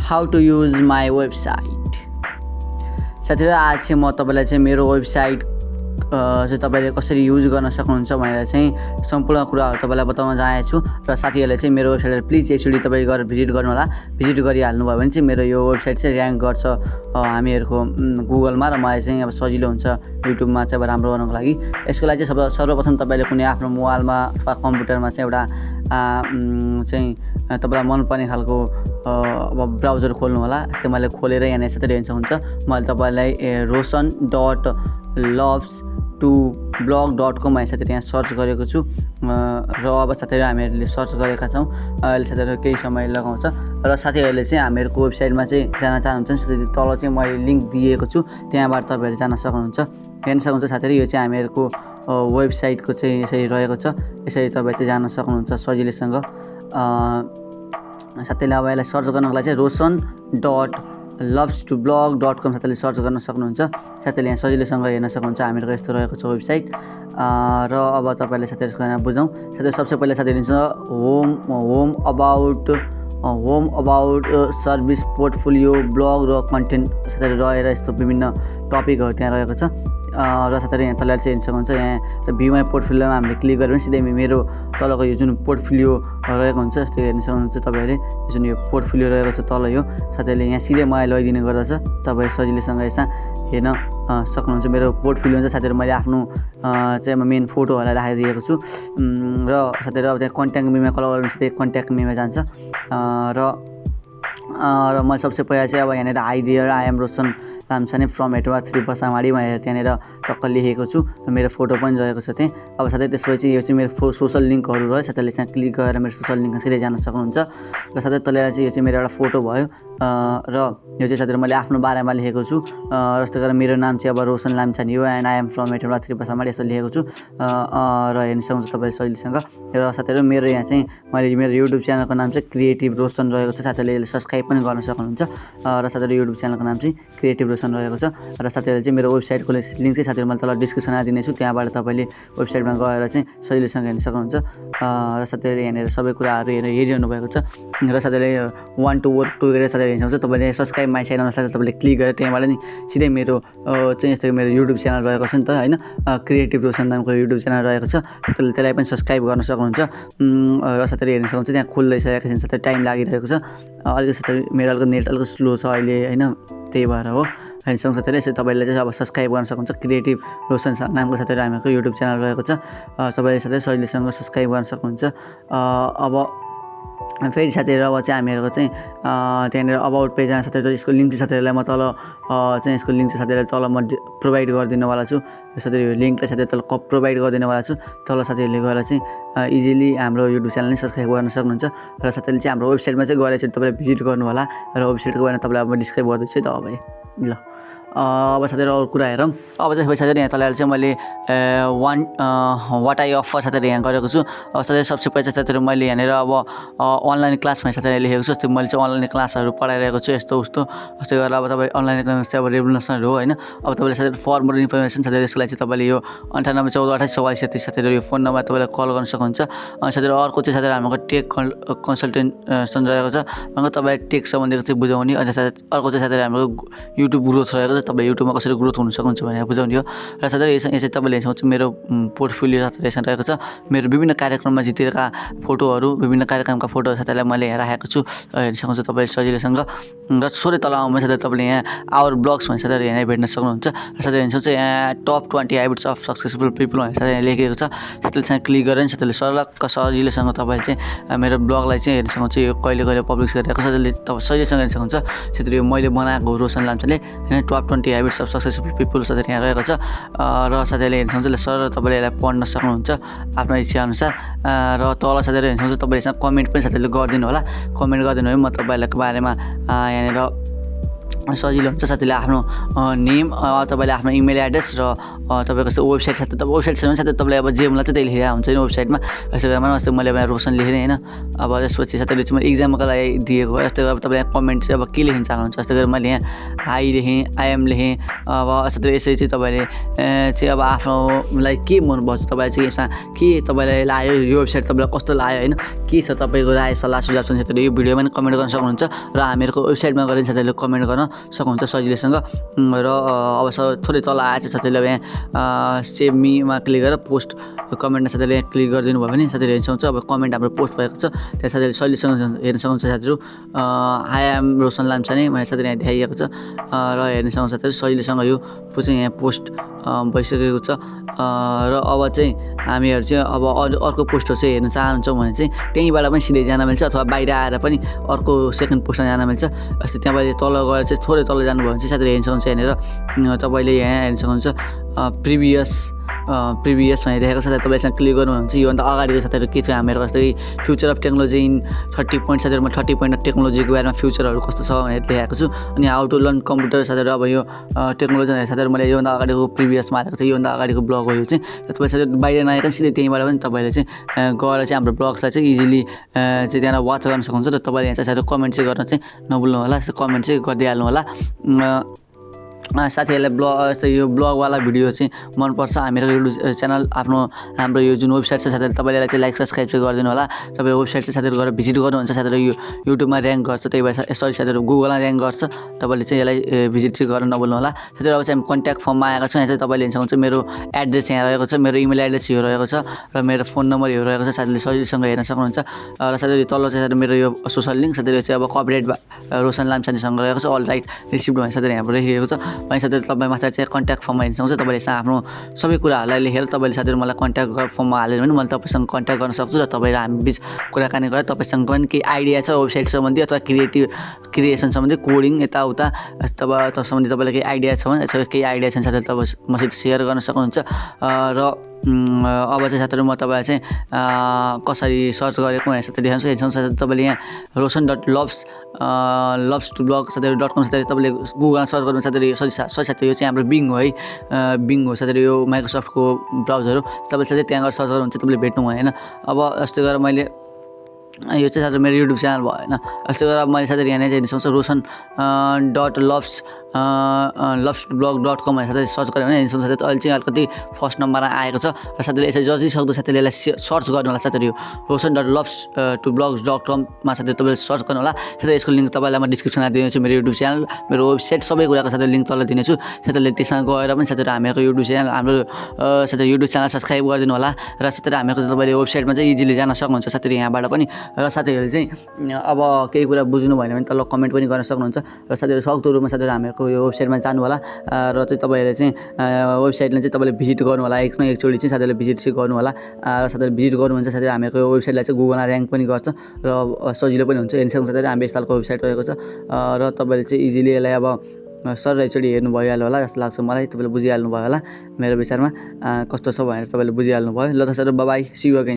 how to use my website. साथीहरु आज चाहिँ म तपाईलाई चाहिँ मेरो वेबसाइट चाहिँ तपाईले कसरी युज गर्न सक्नुहुन्छ भनेर चाहिँ सम्पूर्ण कुराहरु तपाईलाई बताउन जाएको छु र साथीहरुले चाहिँ मेरो वेबसाइटलाई प्लिज एकचोटी तपाई गएर भिजिट गर्नु होला। भिजिट गरिहाल्नु भयो भने चाहिँ मेरो यो वेबसाइट चाहिँ र्यांक गर्छ हामीहरुको गुगलमा र मलाई चाहिँ अब सजिलो हुन्छ युट्युबमा चाहिँ अब राम्रो गर्नको लागि। यसको लागि चाहिँ सर्वप्रथम तपाईले कुनै आफ्नो मोबाइलमा अथवा कम्प्युटरमा चाहिँ एउटा चाहिँ तपाईलाई मन पर्ने खालको अब ब्राउजर खोल्नु होला। यस्तै मैले खोलेर यहाँ यसरी हेर्न सक्नुहुन्छ। मैले तपाईलाई rosan.loves2blog.com यसरी यहाँ सर्च गरेको छु र अब साथीहरु हामीहरुले सर्च गरेका छौं। अहिले साथीहरु केही समय लगाउँछ र साथीहरुले चाहिँ हामीहरुको वेबसाइटमा चाहिँ जान चाहनुहुन्छ भने तल चाहिँ मैले लिंक दिएको छु, त्यहाँबाट तपाईहरु जान सक्नुहुन्छ। हेर्न सक्नुहुन्छ साथीहरु यो चाहिँ हामीहरुको वेबसाइटको चाहिँ यसरी रहेको छ। यसरी तपाई चाहिँ जान सक्नुहुन्छ सजिलैसँग। साथीले अब यसलाई सर्च गर्नको लागि चाहिँ rosan.loves2blog.com साथीले सर्च गर्न सक्नुहुन्छ। साथीले यहाँ सजिलैसँग हेर्न सक्नुहुन्छ हामीहरुको यस्तो रहेको छ वेबसाइट। र अब तपाईले साथीहरुसँग बुझौं। साथीहरु सबसे पहिले साथीहरु home about service portfolio blog र कन्टेन्ट साथीहरु रहेर यस्तो विभिन्न टपिकहरु त्यहाँ रहेको छ। र साथीहरु यहाँ तल चाहिँ हेर्न सक्नुहुन्छ। यहाँ भ्यू माई पोर्टफोलियोमा हामीले क्लिक गर्यो भने सिधै मेरो तलको यो जुन पोर्टफोलियो रहेको हुन्छ यस्तो हेर्न सक्नुहुन्छ तपाईहरुले। जुन यो पोर्टफोलियो रहेको छ तल यो साथीहरुले यहाँ सिधै मलाई लैदिने गर्दछ। तपाईहरु सजिलैसँग यसमा हेर्न सक्नुहुन्छ। मेरो पोर्टफोलियो चाहिँ साथीहरु मैले आफ्नो चाहिँ मेन फोटोहरुलाई राखिदिएको छु र साथीहरु अब त्यहाँ कन्ट्याक्ट मीमा कल गर्नु सिधै कन्ट्याक्ट मीमा जान्छ। र मैले सबसे पहिला चाहिँ अब यहाँनिर hi there I am Roshan Lamichhane from Hetauda 3 Basamadi भनेर त्यहाँनिर टक्क लेखेको छु र मेरो फोटो पनि रहेको छ त्यहाँ। अब साथै त्यसपछि यो चाहिँ मेरो सोशल लिंकहरु रह्यो। साथैले चाहिँ क्लिक गरेर मेरो सोशल लिंकमा सिधै जान सक्नुहुन्छ। र साथै तलेर चाहिँ यो चाहिँ मेरो एउटा फोटो भयो र यो चाहिँ साथीहरु मैले आफ्नो बारेमा लेखेको छु। जस्तै गरेर मेरो नाम चाहिँ अब रोशन लामछाने हो and I am from Hetauda 3 बसामाडी यसो लेखेको छु र हेर्न सक्नुहुन्छ तपाईले सजिलैसँग। र साथीहरु मेरो यहाँ चाहिँ मैले मेरो युट्युब च्यानलको नाम चाहिँ क्रिएटिभ रोशन रहेको छ। साथीहरुले सब्स्क्राइब पनि गर्न सक्नुहुन्छ। र साथीहरु युट्युब च्यानलको नाम चाहिँ क्रिएटिभ रोशन रहेको छ। र साथीहरुले चाहिँ मेरो वेबसाइटको लिंक चाहिँ साथीहरु मैले तल डिस्क्रिप्सनमा दिनेछु, त्यहाँबाट तपाईले वेबसाइटमा गएर चाहिँ सजिलैसँग हेर्न सक्नुहुन्छ। र साथीहरुले यहाँनिर सबै कुराहरु हेरिरहनु भएको छ। र साथीहरुले वान टु वर्क टुगेदर साथीहरु हेर्न सक्नुहुन्छ। तपाईले सब्स्क्राइब माइ च्यानल साथै तपाईले क्लिक गरेर त्यहाँबाट नि सिधै मेरो चाहिँ यस्तो मेरो युट्युब च्यानल रहेको छ नि त हैन, क्रिएटिभ रोशन नामको युट्युब च्यानल रहेको छ। साथीहरुले त्यसलाई पनि सब्स्क्राइब गर्न सक्नुहुन्छ। र साथीहरु हेर्न सक्नुहुन्छ त्यहाँ खुल्दै सकेको छ। साथै टाइम लागिरहेको छ अलिकति। साथै मेरो अलिकति नेट अलिकति स्लो छ अहिले हैन, त्यही भएर हो। हैन साथीहरु यसरी तपाईले चाहिँ अब सब्स्क्राइब गर्न सक्नुहुन्छ। क्रिएटिभ रोशन नामको साथीहरु हामीको युट्युब च्यानल रहेको छ। तपाईले साथै सजिलैसँग सब्स्क्राइब गर्न सक्नुहुन्छ। अब फेरि साथीहरु अब चाहिँ हामीहरुको चाहिँ त्यहाँनिर अबाउट पेजमा साथीहरु यसको लिंक चाहिँ साथीहरुलाई म तल चाहिँ यसको लिंक चाहिँ साथीहरुलाई तल म प्रोवाइड गरिदिनु वाला छु। साथीहरु यो लिंकलाई साथीहरु तल प्रोवाइड गरिदिनु वाला छु। तल साथीहरुले गएर चाहिँ इजिली हाम्रो युट्युब च्यानल नि सब्स्क्राइब गर्न सक्नुहुन्छ। र साथीहरुले चाहिँ हाम्रो वेबसाइटमा चाहिँ गएर चाहिँ तपाईले भिजिट गर्नु होला। र वेबसाइटको बारेमा तपाईलाई अब डिस्क्राइब गर्दैछु त अब ल। अब साथीहरु अरु कुरा हेरौँ। अब चाहिँ साथीहरु यहाँ तल चाहिँ मैले वाट आई अफर साथीहरु यहाँ गरेको छु। अब साथीहरु सबसे पहिला साथीहरु मैले यहाँनिर अब अनलाइन क्लास भने साथीहरुले लेखेको छु। त्यो मैले चाहिँ अनलाइन क्लासहरु पढाइरहेको छु यस्तो उस्तो। जस्तै गरेर अब तपाई अनलाइन क्लास चाहिँ अब रेभोल्युसनहरु हो हैन। अब तपाईले साथीहरु फर मोर इन्फर्मेसन साथीहरु यसको लागि चाहिँ तपाईले यो 9814284437 साथीहरु यो फोन नम्बरमा तपाईले कल गर्न सक्नुहुन्छ। अनि साथीहरु अर्को चाहिँ साथीहरु हाम्रो टेक कन्सल्टेन्सन रहेको छ। मतलब तपाई टेक सम्बन्धीको चाहिँ बुझाउने। अनि अर्को चाहिँ साथीहरु हाम्रो युट्युब ग्रोथ रहेको छ। तपाईले युट्युबमा कसरी ग्रोथ हुन सक्नुहुन्छ भनेर बुझाउने हो। र साथीहरु यहाँ चाहिँ तपाईले हेर्न सक्नुहुन्छ मेरो पोर्टफोलियो साथीहरु यहाँ रहेको छ। मेरो विभिन्न कार्यक्रममा जितेका फोटोहरु, विभिन्न कार्यक्रमका फोटोहरु साथीहरुलाई मैले यहाँ राखेको छु। हेर्न सक्नुहुन्छ तपाईले सजिलैसँग। र सोरै तल आउनु साथीहरु तपाईले यहाँ आवर ब्लग्स भने साथीहरु यहाँ भेट्न सक्नुहुन्छ। र साथीहरु हेर्न सक्नुहुन्छ यहाँ top 20 habits of successful people भनेर साथीहरुले लेखेको छ। साथीहरुले चाहिँ क्लिक गरेर साथीहरुले सजिलैसँग तपाईले चाहिँ मेरो ब्लगलाई चाहिँ हेर्न सक्नुहुन्छ। यो कहिले कहिले पब्लिस गरिरहेको छ। साथीहरुले सजिलैसँग हेर्न सक्नुहुन्छ। साथीहरु यो मैले बनाएको रोशन लामछाने हैन top 20 habits of successful people साथीहरु यहाँ रहेको छ। र साथीहरुले हेर्न सक्नुहुन्छ सर तपाईले यसलाई पढ्न सक्नुहुन्छ आफ्नो इच्छा अनुसार। र तल साथीहरु हेर्न सक्नुहुन्छ तपाईले यसमा कमेन्ट पनि साथीहरुले गरिदिनु होला। कमेन्ट गरिदिनु भयो म तपाईहरुको बारेमा यहाँनिर सजिलो हुन्छ। साथीले आफ्नो नेम तपाईँले आफ्नो इमेल एड्रेस र तपाईँको यस्तो वेबसाइट साथै वेबसाइट छैन भने साथै तपाईँले अब जे मलाई चाहिँ त्यही लेखेर हुन्छ नि वेबसाइटमा। यस्तो गरेर अस्ति मैले अब रोसन लेखेँ होइन। अब त्यसपछि साथीले चाहिँ मैले इक्जामको लागि दिएको हो। यस्तै गरेर तपाईँले कमेन्ट चाहिँ अब के लेख्न चाहनुहुन्छ। यस्तै गरेर मैले यहाँ हाई लेखेँ, आइएम लेखेँ। अब यस्तै यसरी चाहिँ तपाईँले चाहिँ अब आफ्नोलाई के मनपर्छ, तपाईँले चाहिँ यसमा के तपाईँलाई लाग्यो, यो वेबसाइट तपाईँलाई कस्तो लाग्यो होइन, के छ तपाईँको राय सल्लाह सुझाव छ साथीले यो भिडियोमा पनि कमेन्ट गर्न सक्नुहुन्छ र हामीहरूको वेबसाइटमा गएर साथीहरूले कमेन्ट गर्न सक्नुहुन्छ सजिलैसँग। र अब थोरै तल आएछ साथीले अब यहाँ सेभ मीमा क्लिक गरेर पोस्ट कमेन्टमा साथीले यहाँ क्लिक गरिदिनु भयो भने साथीले हेर्न सक्नुहुन्छ। अब कमेन्ट हाम्रो पोस्ट भएको छ त्यहाँ साथीले सजिलैसँग हेर्न सक्नुहुन्छ। साथीहरू हाई एम रोसन लाम्छाने भनेर साथीले यहाँ देखाइएको छ र हेर्न सक्नुहुन्छ। साथीहरू सजिलैसँग यो चाहिँ यहाँ पोस्ट भइसकेको छ र अब चाहिँ हामीहरू चाहिँ अब अर्को पोस्टहरू चाहिँ हेर्न चाहन्छौँ भने चाहिँ त्यहीँबाट पनि सिधै जान मिल्छ अथवा बाहिर आएर पनि अर्को सेकेन्ड पोस्टमा जान मिल्छ। जस्तै त्यहाँबाट तल गएर चाहिँ थोरै तल जानुभयो भने चाहिँ साथीले हेर्न सक्नुहुन्छ। यहाँनिर तपाईँले यहाँ हेर्न सक्नुहुन्छ प्रिभियस भनेर देखाएको छ। तपाईँले यसमा क्लिक गर्नुहुन्छ योभन्दा अगाडिको साथीहरू के छ हामीहरू जस्तै future of technology in 30 point साथीहरू म 30 पोइन्ट टेक्नोलोजीको बारेमा फ्युचरहरू कस्तो छ भनेर देखाएको छु। अनि हाउ टु लर्न कम्प्युटर साथीहरू अब यो टेक्नोलोजी भनेर साथीहरू मैले योभन्दा अगाडिको प्रिभियसमा हालेको थिएँ। योभन्दा अगाडिको ब्लग हो यो चाहिँ। तपाईँ साथीहरू बाहिर नआएर सिधै त्यहीँबाट पनि तपाईँले चाहिँ गएर चाहिँ हाम्रो ब्लग्सलाई चाहिँ इजिली चाहिँ त्यहाँ वाच गर्न सक्नुहुन्छ। र तपाईँले यहाँ चाहिँ साथीहरू कमेन्ट चाहिँ गर्न चाहिँ नभुल्नु होला। कमेन्ट चाहिँ गरिदिइहाल्नु होला। साथीहरूलाई यस्तो यो ब्लगवाला भिडियो चाहिँ मनपर्छ हामीहरूको युट्युब च्यानल हाम्रो यो जुन वेबसाइट छ साथीहरू तपाईँलाई चाहिँ लाइक सब्सक्राइब चाहिँ गरिदिनु होला। तपाईँले वेबसाइट चाहिँ साथीहरू गएर भिजिट गर्नुहुन्छ। साथीहरू यो युट्युबमा ऱ्याङ्क गर्छ, त्यही भएर साथीहरू गुगलमा ऱ्याङ्क गर्छ। तपाईँले चाहिँ यसलाई भिजिट चाहिँ गर्न नभुल्नु होला। साथीहरू अब चाहिँ हामी कन्ट्याक्ट फर्ममा आएको छ। यहाँ चाहिँ तपाईँले हेर्न सक्नुहुन्छ मेरो एड्रेस यहाँ रहेको छ, मेरो इमेल एड्रेस यो रहेको छ र मेरो फोन नम्बर यो रहेको छ। साथीले सजिलैसँग हेर्न सक्नुहुन्छ। र साथीहरू तल चाहिँ मेरो यो सोसल लिङ्क साथीहरू चाहिँ अब कपिराइट रोसन लाम्छानेसँग रहेको छ, अल राइट रिसिप्ट भनेर साथीहरू यहाँबाट लेखिएको छ। अनि साथीहरू तपाईँ माथि चाहिँ कन्ट्याक्ट फर्ममा हेर्न सक्नुहुन्छ। तपाईँले आफ्नो सबै कुराहरूलाई लेखेर तपाईँले साथीहरू मलाई कन्ट्याक्ट फर्ममा हालेर भने मैले तपाईँसँग कन्ट्याक्ट गर्न सक्छु र तपाईँ र हामी बिच कुराकानी गरेर तपाईँसँग पनि केही आइडिया छ वेबसाइट सम्बन्धी अथवा क्रिएसन सम्बन्धी कोडिङ यताउता सम्बन्धी तपाईँलाई केही आइडिया छ भने केही आइडिया छ भने साथीहरू तपाईँ मसित सेयर गर्न सक्नुहुन्छ। र अब चाहिँ साथीहरू म तपाईँलाई चाहिँ कसरी सर्च गरेको भनेर साथीहरू हेर्नु साथीहरू तपाईँले यहाँ rosan.loves2blog साथीहरू.com साथीहरू तपाईँले गुगलमा सर्च गर्नु साथीहरू साथीहरू यो चाहिँ हाम्रो बिङ हो है, बिङ हो साथीहरू यो माइक्रोसफ्टको ब्राउजर हो। तपाईँले साथै त्यहाँ गएर सर्च गर्नुहुन्छ तपाईँले भेट्नु होइन। अब यस्तै गरेर मैले यो चाहिँ साथीहरू मेरो युट्युब च्यानल भयो होइन। यस्तै गरेर मैले साथीहरू यहाँ हेर्न सक्छु rosan.loves2blog.com भनेर साथीले सर्च गऱ्यो भने हेर्न सक्नुहुन्छ। साथीहरू अहिले चाहिँ अलिकति फर्स्ट नम्बरमा आएको छ र साथीले यसरी जति सक्दो साथीले यसलाई सर्च गर्नु होला। साथीहरू यो rosan.loves2blogs.com मा साथीहरू तपाईँले सर्च गर्नु होला। साथीहरू यसको लिङ्क तपाईँलाई म डिस्क्रिप्सनमा दिनेछु, मेरो युट्युब च्यानल मेरो वेबसाइट सबै कुराको साथीहरू लिङ्क तल दिनेछु। साथीहरूले त्यसमा गएर पनि साथीहरू हामीहरूको युट्युब च्यानल हाम्रो साथीहरू युट्युब च्यानल सब्सक्राइब गरिदिनु होला। र साथीहरू हामीहरूको तपाईँले वेबसाइटमा चाहिँ इजिली जान सक्नुहुन्छ साथीहरू यहाँबाट पनि। र साथीहरूले चाहिँ अब केही कुरा बुझ्नु भएन भने तल कमेन्ट पनि गर्न सक्नुहुन्छ। र साथीहरू सक्दो रूपमा साथीहरू हामीहरूको यो वेबसाइटमा जानु होला र चाहिँ तपाईँहरूले चाहिँ वेबसाइटलाई चाहिँ तपाईँले भिजिट गर्नु होला। एकमा एकचोटि चाहिँ साथीहरूले भिजिट चाहिँ गर्नु होला। र साथीहरूले भिजिट गर्नुहुन्छ साथीहरू हामीहरूको यो वेबसाइटलाई चाहिँ गुगलमा ऱ्याङ्क पनि गर्छ र सजिलो पनि हुन्छ। हेर्न सक्नुहुन्छ साथीहरू हाम्रो यस खालको वेबसाइट रहेको छ र तपाईँले चाहिँ इजिली यसलाई अब सर एकचोटि हेर्नु भइहाल्यो होला जस्तो लाग्छ मलाई। तपाईँले बुझिहाल्नु भयो होला मेरो विचारमा कस्तो छ भनेर तपाईँले बुझिहाल्नु भयो। ल त sir bye see you again.